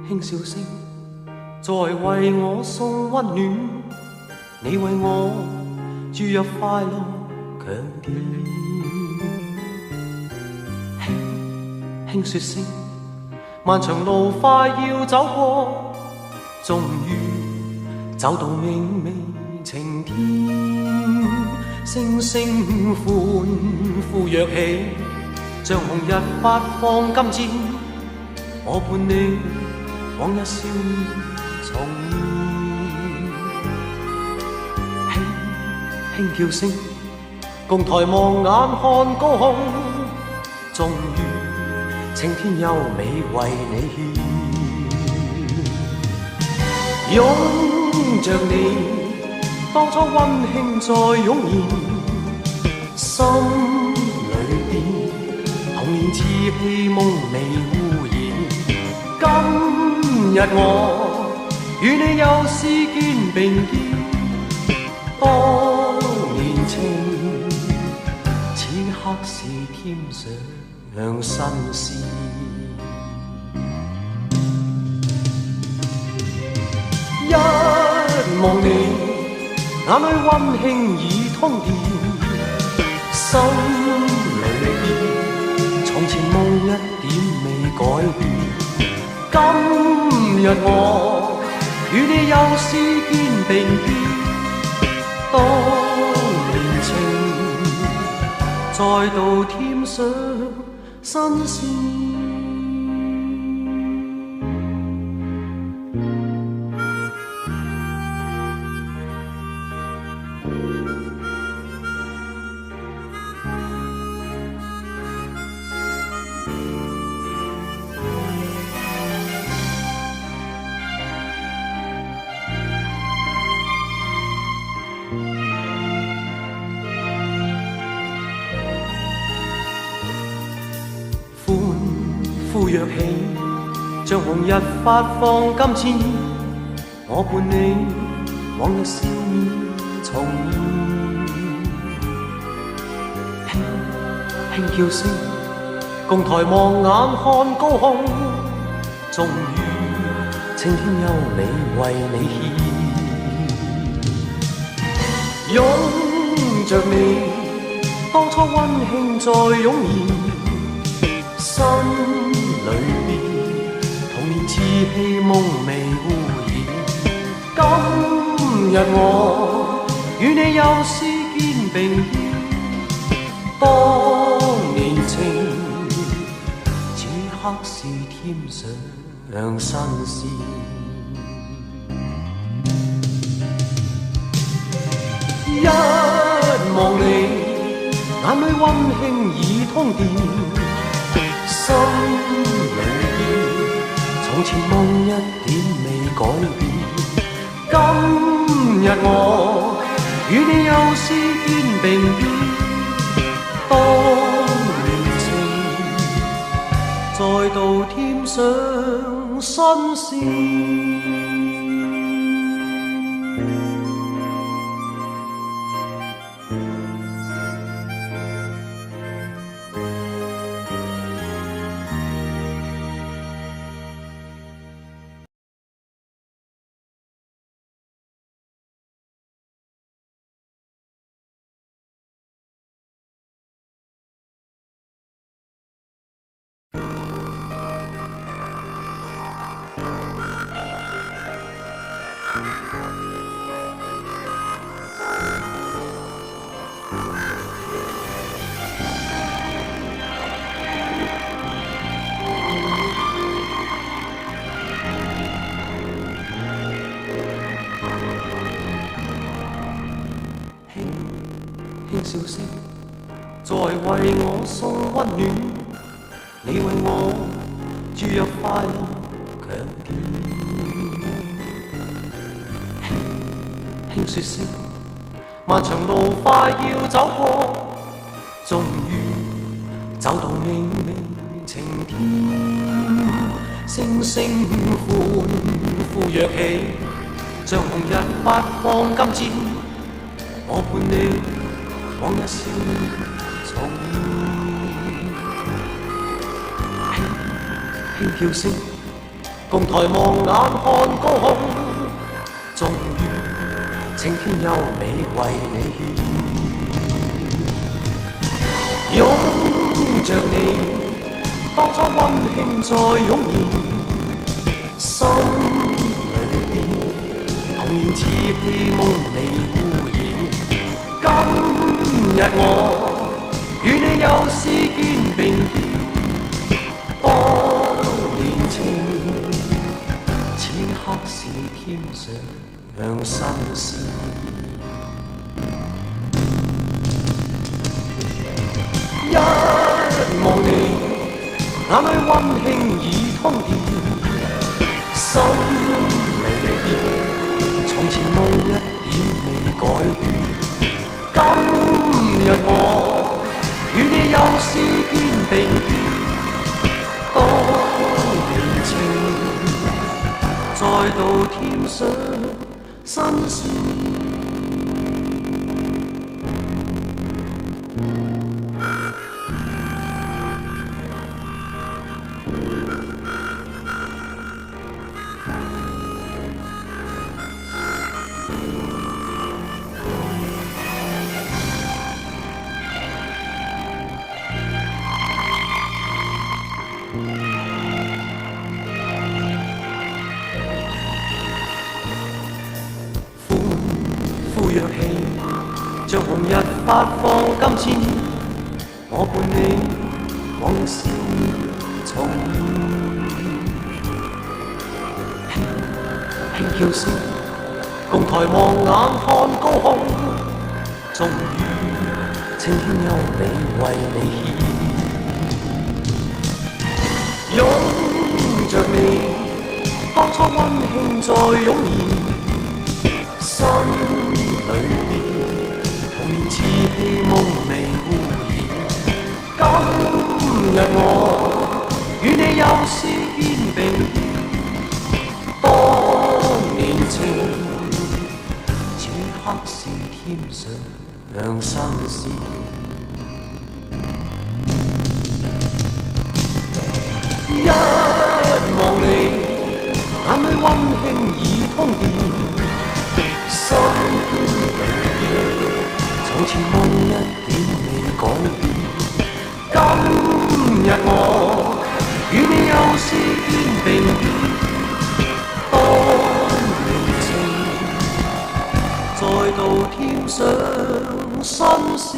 輕笑聲，在為我送溫暖，你為我注入快樂強電。輕說聲，漫長路快要走過，終於走到明媚晴天。聲聲歡呼躍起，像紅日發放金箭，我伴你往日笑面重現。輕叫聲，共抬望眼看高空，終於青天優美為你獻。擁着你，當初溫馨再湧現，心裏邊童年稚氣夢未污染。今日我與你又試肩並肩，當年情此刻是添上新鮮。一望你，眼裏溫馨已通電，心裏邊從前夢一點未改變。今日我與你又試肩並肩，當年情再度添上新鮮。呼躍起，像紅日發放金箭，我伴你往日笑面重現。輕叫聲，共抬望眼看高空，終於青天優美為你獻。擁着你，當初溫馨再湧現，心裏邊童年稚氣夢未污染。今日我與你又試肩並肩，當年情此刻是添上新鮮。一望你，眼裏溫馨已通電，心裏邊從前夢一點未改變。今日我與你又試肩並肩，當年情再度添上新鮮。輕笑聲，在為我送溫暖，你為我注入快樂強電。輕說聲，漫長路快要走過，終於走到明媚晴天。聲聲歡呼躍起，像紅日發放金箭，我伴你往日笑面重現。輕叫聲，共抬望眼看高空，終於青天優美為你獻，擁着你，當初溫馨再湧現，心裏邊童年似戲夢未污染。今日我與你又是肩並肩，當年情，此刻是添上新鮮。一望你，眼裏溫馨已通電，心裏邊從前夢一點未改變。今日我與你又是肩並肩，當年情再度添上新鮮。呼躍氣，像紅日發放金箭，我伴你往事重輕叫聲，共抬望眼看高空，終於青天優美為你獻，擁着你，當初溫馨再湧現。心裏邊童年似戲夢未污染。今日我與你又是肩並肩，當年情，此刻是添上新鮮。一望你，眼裏溫馨已通電。心裏邊，從前夢一點未改變。今日我與你又是肩並肩，當年情再度添上新鮮。